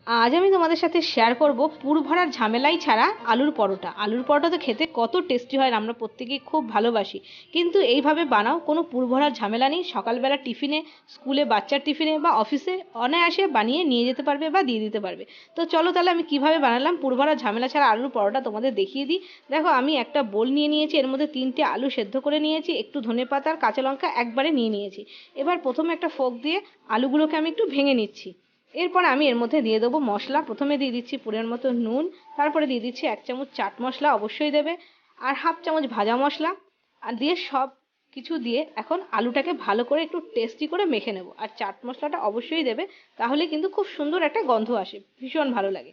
আজ আমি তোমাদের সাথে শেয়ার করব পুর ভরার ঝামেলাই ছাড়া আলুর পরোটা। আলুর পরোটা তো খেতে কত টেস্টি হয়, আমরা প্রত্যেকেই খুব ভালোবাসি। কিন্তু এইভাবে বানাও, কোনো পুর ভরার ঝামেলা নেই। সকালবেলা টিফিনে, স্কুলে বাচ্চার টিফিনে বা অফিসে অনায়াসে বানিয়ে নিয়ে যেতে পারবে বা দিয়ে দিতে পারবে। তো চলো তাহলে আমি কিভাবে বানালাম পুর ভরার ঝামেলা ছাড়া আলুর পরোটা তোমাদের দেখিয়ে দিই। দেখো, আমি একটা বোল নিয়ে নিয়েছি, এর মধ্যে 3টে আলু সেদ্ধ করে নিয়েছি, একটু ধনেপাতা আর কাঁচা লঙ্কা একবারে নিয়ে নিয়েছি। এবার প্রথমে একটা ফোক দিয়ে আলুগুলোকে আমি একটু ভেঙে নিচ্ছি। এরপর আমি এর মধ্যে দিয়ে দেবো মশলা। প্রথমে দিয়ে দিচ্ছি পরিমাণ মতো নুন, তারপরে দিয়ে দিচ্ছি 1 চামচ চাট মশলা, অবশ্যই দেবে, আর 1/2 চামচ ভাজা মশলা। আর দিয়ে সব কিছু দিয়ে এখন আলুটাকে ভালো করে একটু টেস্টি করে মেখে নেব। আর চাট মশলাটা অবশ্যই দেবে, তাহলে কিন্তু খুব সুন্দর একটা গন্ধ আসে, ভীষণ ভালো লাগে।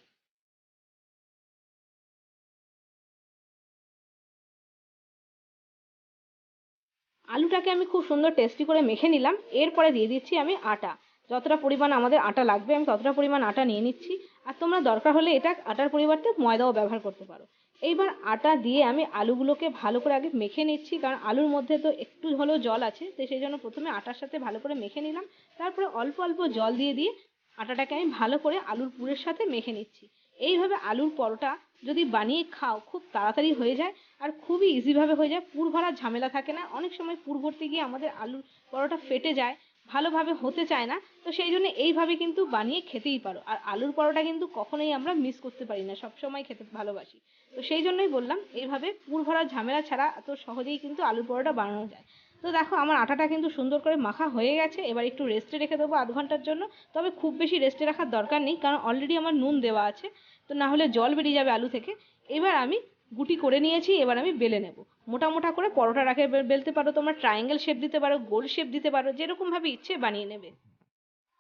আলুটাকে আমি খুব সুন্দর টেস্টি করে মেখে নিলাম। এরপরে দিয়ে দিচ্ছি আমি আটা। যতটা পরিমাণ আমাদের আটা লাগবে আমি ততটা পরিমাণ আটা নিয়ে নিচ্ছি। আর তোমরা দরকার হলে এটা আটার পরিবর্তে ময়দাও ব্যবহার করতে পারো। এইবার আটা দিয়ে আমি আলুগুলোকে ভালো করে আগে মেখে নিচ্ছি, কারণ আলুর মধ্যে তো একটু হলেও জল আছে, তো সেই জন্য প্রথমে আটার সাথে ভালো করে মেখে নিলাম। তারপরে অল্প অল্প জল দিয়ে দিয়ে আটাটাকে আমি ভালো করে আলুর পুরের সাথে মেখে নিচ্ছি। এইভাবে আলুর পরোটা যদি বানিয়ে খাও, খুব তাড়াতাড়ি হয়ে যায় আর খুবই ইজিভাবে হয়ে যায়। পুর ভরার ঝামেলা থাকে না। অনেক সময় পুর ভরতে গিয়ে আমাদের আলুর পরোটা ফেটে যায়, ভালোভাবে হতে চায় না। তো সেই জন্য এইভাবে কিন্তু বানিয়ে খেতেই পারো। আর আলুর পরোটা কিন্তু কখনোই আমরা মিস করতে পারি না, সবসময় খেতে ভালোবাসি। তো সেই জন্যই বললাম, এইভাবে পুর ভরার ঝামেলা ছাড়া এত সহজেই কিন্তু আলুর পরোটা বানানো যায়। তো দেখো, আমার আটাটা কিন্তু সুন্দর করে মাখা হয়ে গেছে। এবার একটু রেস্টে রেখে দেবো 1/2 ঘন্টার জন্য। তবে খুব বেশি রেস্টে রাখার দরকার নেই, কারণ অলরেডি আমার নুন দেওয়া আছে। তো না হলে জল বেরিয়ে যাবে আলু থেকে। এবার আমি গুটি করে নিয়েছি, এবার আমি বেলে নেব। মোটা মোটা করে পরোটার আকারে বেলতে পারো, তোমরা ট্রায়াঙ্গেল শেপ দিতে পারো, গোল শেপ দিতে পারো, যেরকম ভাবে ইচ্ছে বানিয়ে নেবে।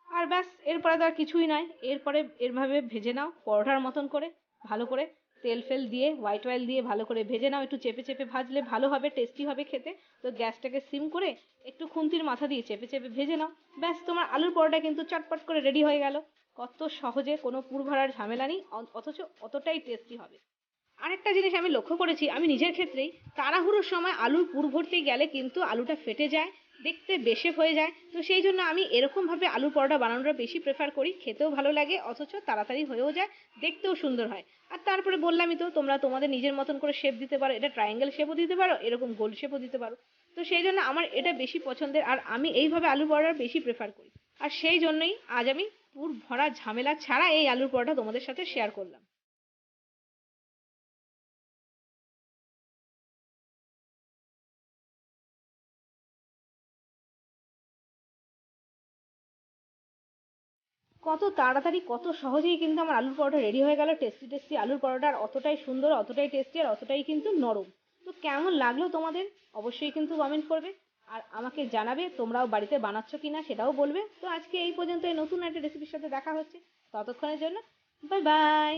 আর ব্যাস, এরপরে তো আর কিছুই নয়। এরপরে এরভাবে ভেজে নাও পরোটার মতন করে, ভালো করে তেল ফেল দিয়ে, হোয়াইট অয়েল দিয়ে ভালো করে ভেজে নাও। একটু চেপে চেপে ভাজলে ভালো হবে, টেস্টি হবে খেতে। তো গ্যাসটাকে সিম করে একটু খুন্তির মাথা দিয়ে চেপে চেপে ভেজে নাও। ব্যাস, তোমার আলুর পরোটা কিন্তু চটপট করে রেডি হয়ে গেল। কত সহজে, কোনো পুর ভরার ঝামেলা নেই, অথচ অতটাই টেস্টি হবে। আরেকটা জিনিস আমি লক্ষ্য করেছি আমি নিজের ক্ষেত্রেই, তাড়াহুড়োর সময় আলুর পুর ভরতে গেলে কিন্তু আলুটা ফেটে যায়, দেখতে বেশেপ হয়ে যায়। তো সেই জন্য আমি এরকম ভাবে আলুর পরোটা বানানোটা বেশি প্রেফার করি। খেতেও ভালো লাগে, অথচ তাড়াতাড়ি হয়েও যায়, দেখতেও সুন্দর হয়। আর তারপরে বললামই তো, তোমরা তোমাদের নিজের মতন করে শেপ দিতে পারো। এটা ট্রায়াঙ্গেল শেপও দিতে পারো, এরকম গোল শেপও দিতে পারো। তো সেই জন্য আমার এটা বেশি পছন্দের, আর আমি এইভাবে আলুর পরোটা বেশি প্রেফার করি। আর সেই জন্যই আজ আমি পুর ভরা ঝামেলা ছাড়া এই আলুর পরোটা তোমাদের সাথে শেয়ার করলাম। কত তাড়াতাড়ি, কত সহজেই কিন্তু আমার আলুর পরোটা রেডি হয়ে গেল। টেস্টি টেস্টি আলুর পরোটা, আর অতটাই সুন্দর, অতটাই টেস্টি, আর অতটাই কিন্তু নরম। তো কেমন লাগলো তোমাদের, অবশ্যই কিন্তু কমেন্ট করবে। আর আমাকে জানাবে তোমরাও বাড়িতে বানাচ্ছ কিনা, সেটাও বলবে। তো আজকে এই পর্যন্ত, নতুন একটা রেসিপির সাথে দেখা হচ্ছে। ততক্ষণের জন্য বাই বাই।